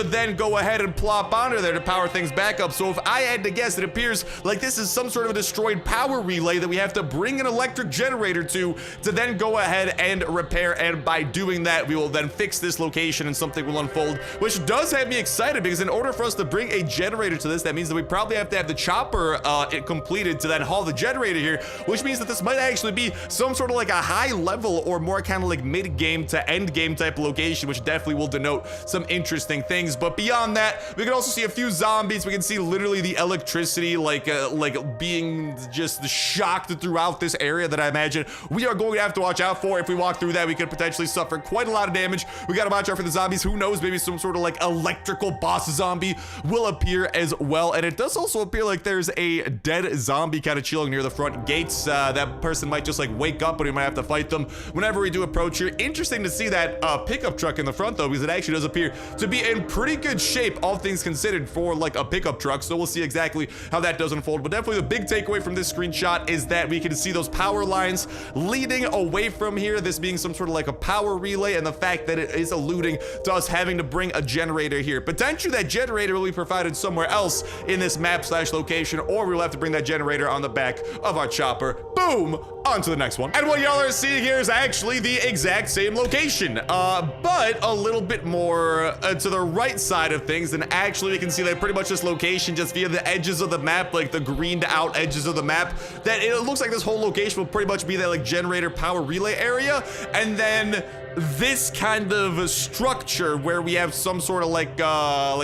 then go ahead and plop onto there to power things back up. So if I had to guess, it appears like this is some sort of a destroyed power relay that we have to bring an electric generator to then go ahead and repair. And by doing that, we will then fix this location and something will unfold, which does have me excited, because in order for us to bring a generator to this, that means that we probably have to have the chopper completed to then haul the generator here, which means that this might actually be some sort of like a high level or more kind of like mid game to end game type of location, which definitely will denote some interesting things. But beyond that, we can also see a few zombies. We can see literally the electricity like being just shocked throughout this area that I imagine we are going to have to watch out for. If we walk through that, we could potentially suffer quite a lot of damage. We got to watch out for the zombies. Who knows, maybe some sort of like electrical boss zombie will appear as well. And it does also appear like there's a dead zombie kind of chilling near the front gates. That person might just like wake up, but we might have to fight them whenever we do approach here. Interesting to see that pickup truck in the front though, because it actually does appear to be in pretty good shape, all things considered, for like a pickup truck. So we'll see exactly how that does unfold. But definitely the big takeaway from this screenshot is that we can see those power lines leading away from here, this being some sort of like a power relay, and the fact that it is alluding to us having to bring a generator here. Potentially that generator will be provided somewhere else in this map slash location, or we'll have to bring that generator on the back of our chopper. Boom! On to the next one. And what y'all are seeing here is actually the exact same location, but a little bit more to the right side of things. And actually we can see that pretty much this location, just via the edges of the map, like the greened out edges of the map, that it looks like this whole location will pretty much be that like generator power relay area. And then this kind of structure where we have some sort of like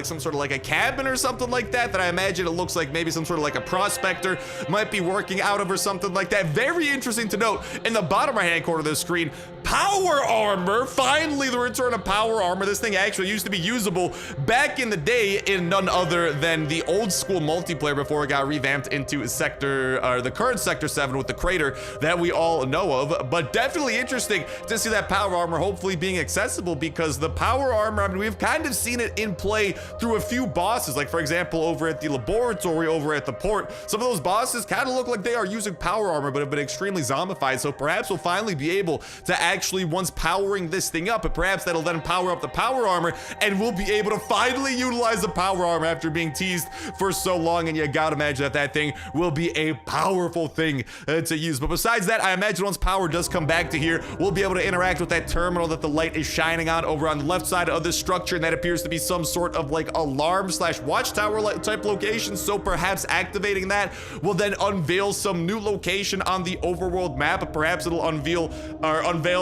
some sort of like a cabin or something like that, that I imagine it looks like maybe some sort of like a prospector might be working out of or something like that. Very interesting to note, in the bottom right hand corner of the screen, power armor. Finally the return of power armor. This thing actually used to be usable back in the day in none other than the old school multiplayer before it got revamped into the current sector 7 with the crater that we all know of. But definitely interesting to see that power armor hopefully being accessible, because the power armor, I mean, we've kind of seen it in play through a few bosses, like for example over at the laboratory over at the port. Some of those bosses kind of look like they are using power armor but have been extremely zombified. So perhaps we'll finally be able to actually, once powering this thing up, perhaps that'll then power up the power armor and we'll be able to finally utilize the power armor after being teased for so long. And you gotta imagine that that thing will be a powerful thing to use. But besides that, I imagine once power does come back to here, we'll be able to interact with that terminal that the light is shining on over on the left side of this structure, and that appears to be some sort of like alarm slash watchtower type location. So perhaps activating that will then unveil some new location on the overworld map. Perhaps it'll unveil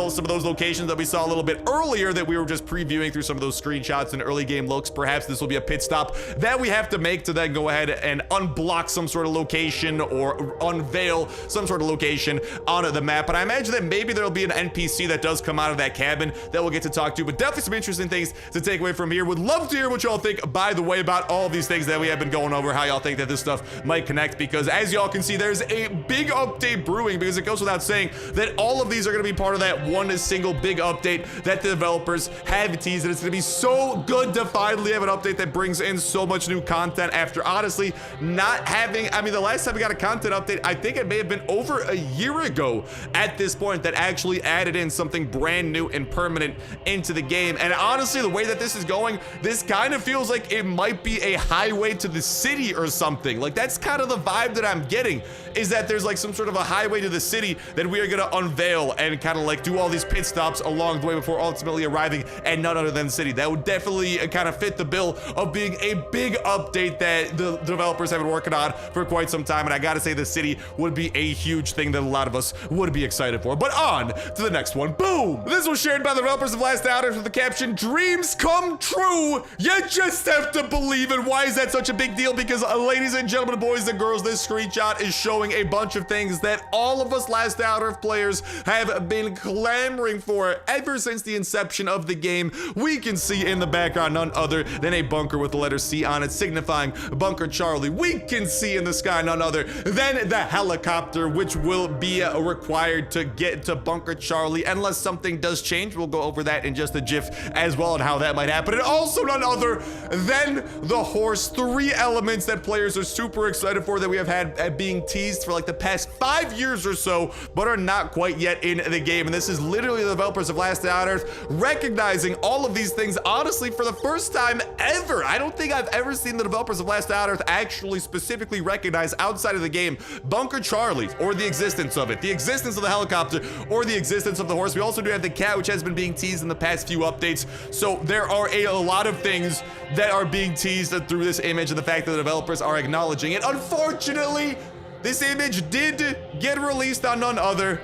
some of those locations that we saw a little bit earlier that we were just previewing through some of those screenshots and early game looks. Perhaps this will be a pit stop that we have to make to then go ahead and unblock some sort of location or unveil some sort of location on the map. But I imagine that maybe there'll be an NPC that does come out of that cabin that we'll get to talk to. But definitely some interesting things to take away from here. Would love to hear what y'all think, by the way, about all of these things that we have been going over, how y'all think that this stuff might connect, because as y'all can see, there's a big update brewing, because it goes without saying that all of these are going to be part of that one single big update that the developers have teased. And it's going to be so good to finally have an update that brings in so much new content after honestly not having, I mean, the last time we got a content update, I think it may have been over a year ago at this point, that actually added in something brand new and permanent into the game. And honestly, the way that this is going, this kind of feels like it might be a highway to the city or something. Like, that's kind of the vibe that I'm getting, is that there's like some sort of a highway to the city that we are going to unveil and kind of like do all all these pit stops along the way before ultimately arriving at none other than the city. That would definitely kind of fit the bill of being a big update that the developers have been working on for quite some time, and I gotta say the city would be a huge thing that a lot of us would be excited for. But on to the next one. Boom! This was shared by the developers of Last Outers with the caption, "Dreams come true, you just have to believe it." Why is that such a big deal? Because ladies and gentlemen, boys and girls, this screenshot is showing a bunch of things that all of us Last Outer players have been clamoring for ever since the inception of the game. We can see in the background none other than a bunker with the letter C on it, signifying Bunker Charlie. We can see in the sky none other than the helicopter, which will be required to get to Bunker Charlie unless something does change. We'll go over that in just a jiff as well and how that might happen. And also none other than the horse. 3 elements that players are super excited for that we have had being teased for like the past 5 years or so, but are not quite yet in the game. And this is literally the developers of Last Earth recognizing all of these things, honestly, for the first time ever. I don't think I've ever seen the developers of Last Earth actually specifically recognize outside of the game Bunker Charlie, or the existence of it, the existence of the helicopter, or the existence of the horse. We also do have the cat, which has been being teased in the past few updates. So there are a lot of things that are being teased through this image, and the fact that the developers are acknowledging it. Unfortunately, this image did get released on none other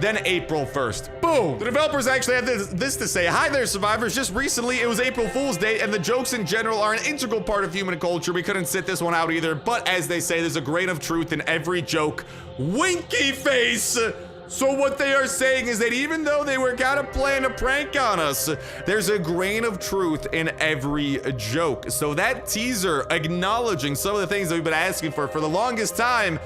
than April 1st. Boom! The developers actually had this to say. "Hi there, survivors. Just recently, it was April Fool's Day, and the jokes in general are an integral part of human culture. We couldn't sit this one out either, but as they say, there's a grain of truth in every joke." Winky face! So what they are saying is that even though they were kind of playing a prank on us, there's a grain of truth in every joke. So that teaser acknowledging some of the things that we've been asking for the longest time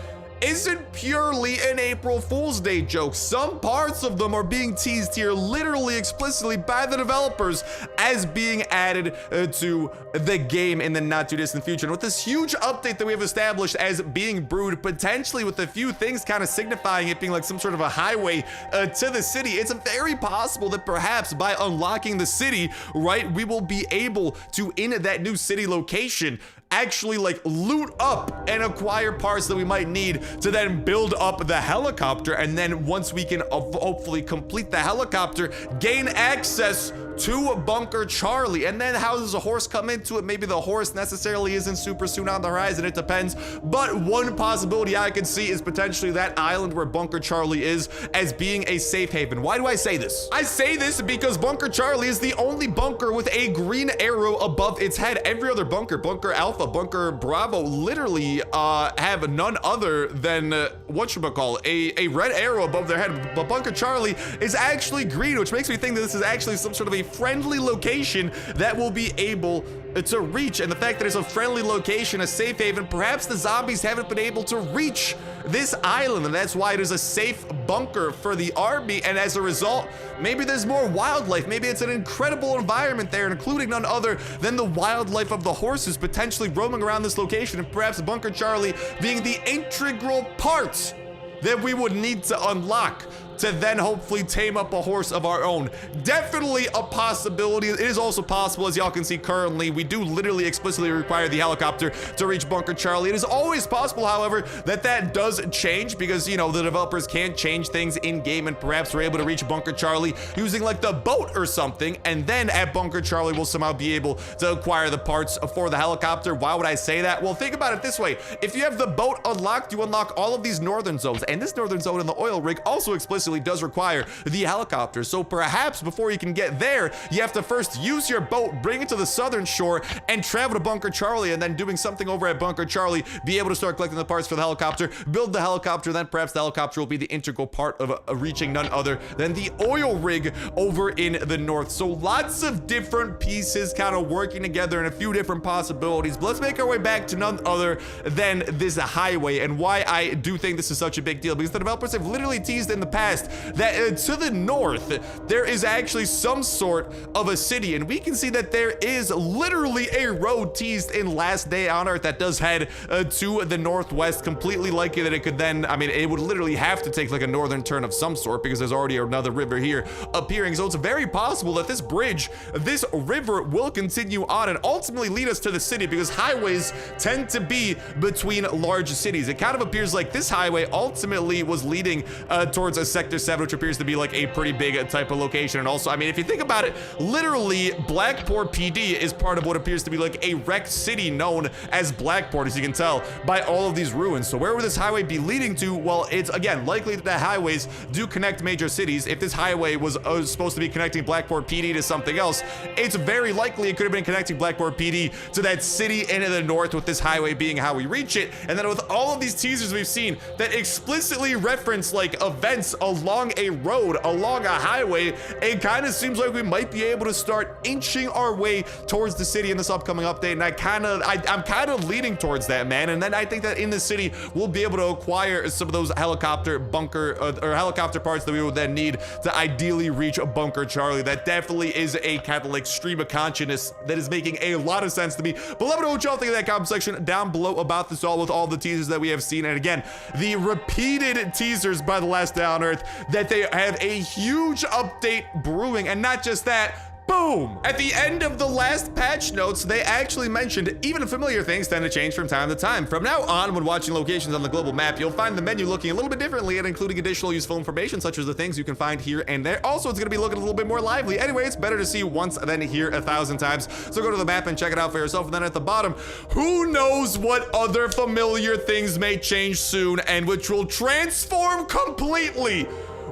isn't purely an April Fool's Day joke. Some parts of them are being teased here literally explicitly by the developers as being added to the game in the not too distant future. And with this huge update that we have established as being brewed, potentially with a few things kind of signifying it being like some sort of a highway to the city, it's very possible that perhaps by unlocking the city, right, we will be able to, in that new city location, actually like loot up and acquire parts that we might need to then build up the helicopter. And then once we can hopefully complete the helicopter, gain access to Bunker Charlie. And then how does a horse come into it? Maybe the horse necessarily isn't super soon on the horizon, it depends. But one possibility I could see is potentially that island where Bunker Charlie is as being a safe haven. Why do I say this? I say this because Bunker Charlie is the only bunker with a green arrow above its head. Every other bunker, Bunker Alpha, Bunker Bravo, literally have none other than whatchamacallit, a red arrow above their head. But Bunker Charlie is actually green, which makes me think that this is actually some sort of a friendly location that will be able to reach. And the fact that it's a friendly location, a safe haven, perhaps the zombies haven't been able to reach this island, and that's why it is a safe bunker for the army. And as a result, maybe there's more wildlife. Maybe it's an incredible environment there, including none other than the wildlife of the horses potentially roaming around this location, and perhaps Bunker Charlie being the integral part that we would need to unlock to then hopefully tame up a horse of our own. Definitely a possibility. It is also possible, as y'all can see currently, we do literally explicitly require the helicopter to reach Bunker Charlie. It is always possible, however, that that does change because, you know, the developers can change things in game, and perhaps we're able to reach Bunker Charlie using like the boat or something, and then at Bunker Charlie we'll somehow be able to acquire the parts for the helicopter. Why would I say that? Well, think about it this way. If you have the boat unlocked, you unlock all of these northern zones, and this northern zone in the oil rig also explicitly does require the helicopter. So perhaps before you can get there, you have to first use your boat, bring it to the southern shore, and travel to Bunker Charlie, and then doing something over at Bunker Charlie, be able to start collecting the parts for the helicopter, build the helicopter, then perhaps the helicopter will be the integral part of reaching none other than the oil rig over in the north. So lots of different pieces kind of working together and a few different possibilities. But let's make our way back to none other than this highway, and why I do think this is such a big deal, because the developers have literally teased in the past that to the north there is actually some sort of a city, and we can see that there is literally a road teased in Last Day on Earth that does head to the northwest, completely likely that it could then, I mean, it would literally have to take like a northern turn of some sort because there's already another river here appearing. So it's very possible that this bridge, this river, will continue on and ultimately lead us to the city, because highways tend to be between large cities. It kind of appears like this highway ultimately was leading towards a second Sector 7, which appears to be like a pretty big type of location. And also, I mean, if you think about it, literally Blackport PD is part of what appears to be like a wrecked city known as Blackport, as you can tell by all of these ruins. So where would this highway be leading to? Well, it's again likely that the highways do connect major cities. If this highway was supposed to be connecting Blackport PD to something else, it's very likely it could have been connecting Blackport PD to that city in the north, with this highway being how we reach it. And then with all of these teasers we've seen that explicitly reference like events along a road, along a highway, it kind of seems like we might be able to start inching our way towards the city in this upcoming update. And I'm kind of leaning towards that, man. And then I think that in the city we'll be able to acquire some of those helicopter bunker or helicopter parts that we would then need to ideally reach a Bunker Charlie. That definitely is a kind of like stream of consciousness that is making a lot of sense to me. But let me know what y'all think in that comment section down below about this all, with all the teasers that we have seen. And again, the repeated teasers by The Last Day on Earth that they have a huge update brewing. And not just that, boom! At the end of the last patch notes, they actually mentioned even familiar things tend to change from time to time. From now on, when watching locations on the global map, you'll find the menu looking a little bit differently and including additional useful information, such as the things you can find here and there. Also, it's gonna be looking a little bit more lively. Anyway, it's better to see once than hear 1,000 times. So go to the map and check it out for yourself. And then at the bottom, who knows what other familiar things may change soon and which will transform completely.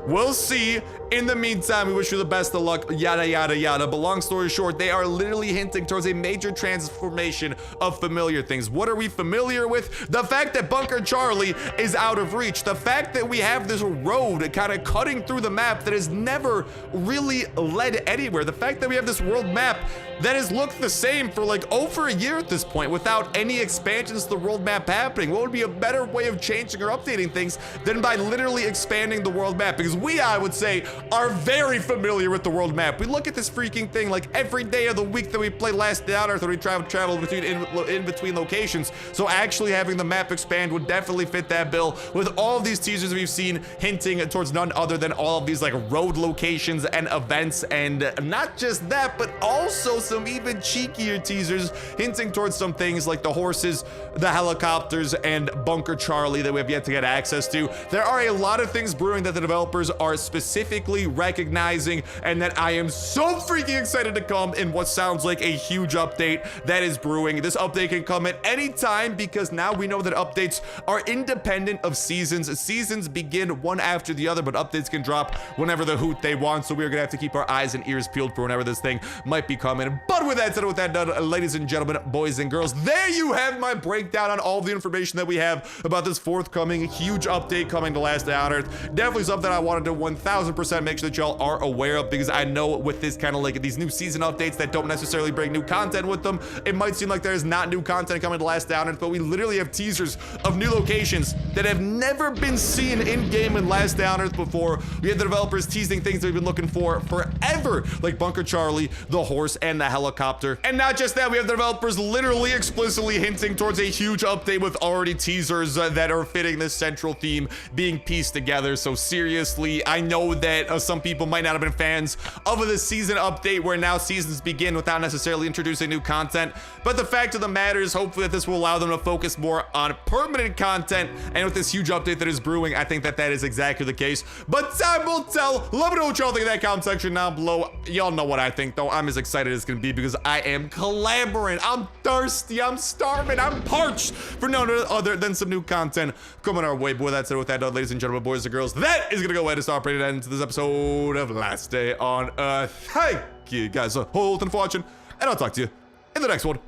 We'll see. In the meantime, we wish you the best of luck, yada, yada, yada. But long story short, they are literally hinting towards a major transformation of familiar things. What are we familiar with? The fact that Bunker Charlie is out of reach. The fact that we have this road kind of cutting through the map that has never really led anywhere. The fact that we have this world map that has looked the same for like over a year at this point without any expansions to the world map happening. What would be a better way of changing or updating things than by literally expanding the world map? Because we, I would say, are very familiar with the world map. We look at this freaking thing like every day of the week that we play Last Day on Earth, or we travel between in between locations. So actually having the map expand would definitely fit that bill, with all of these teasers we've seen hinting towards none other than all of these like road locations and events. And not just that, but also some even cheekier teasers hinting towards some things like the horses, the helicopters, and Bunker Charlie that we have yet to get access to. There are a lot of things brewing that the developers are specifically recognizing, and that I am so freaking excited to come in what sounds like a huge update that is brewing. This update can come at any time because now we know that updates are independent of seasons. Seasons begin one after the other, but updates can drop whenever the hoot they want. So we're gonna have to keep our eyes and ears peeled for whenever this thing might be coming. But with that said, with that done, ladies and gentlemen, boys and girls, there you have my breakdown on all the information that we have about this forthcoming huge update coming to Last Day on Earth. Definitely something I wanted to 1000% make sure that y'all are aware of, because I know with this kind of like these new season updates that don't necessarily bring new content with them, it might seem like there's not new content coming to Last Day on Earth, but we literally have teasers of new locations that have never been seen in game in Last Day on Earth before. We have the developers teasing things that we've been looking for forever, like Bunker Charlie, the horse, and the helicopter. And not just that, we have the developers literally explicitly hinting towards a huge update with already teasers that are fitting this central theme being pieced together. So seriously, I know that some people might not have been fans of the season update where now seasons begin without necessarily introducing new content, but the fact of the matter is hopefully that this will allow them to focus more on permanent content. And with this huge update that is brewing, I think that is exactly the case. But time will tell. Let me know what y'all think in that comment section down below. Y'all know what I think though. I'm as excited as can be because I am clamoring, I'm thirsty, I'm starving, I'm parched for no other than some new content coming our way. But with that said, with that done, ladies and gentlemen, boys and girls, that is gonna go ahead and start bringing it into this episode of Last Day on Earth. Thank you guys a whole ton for watching, and I'll talk to you in the next one.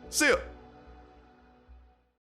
See ya.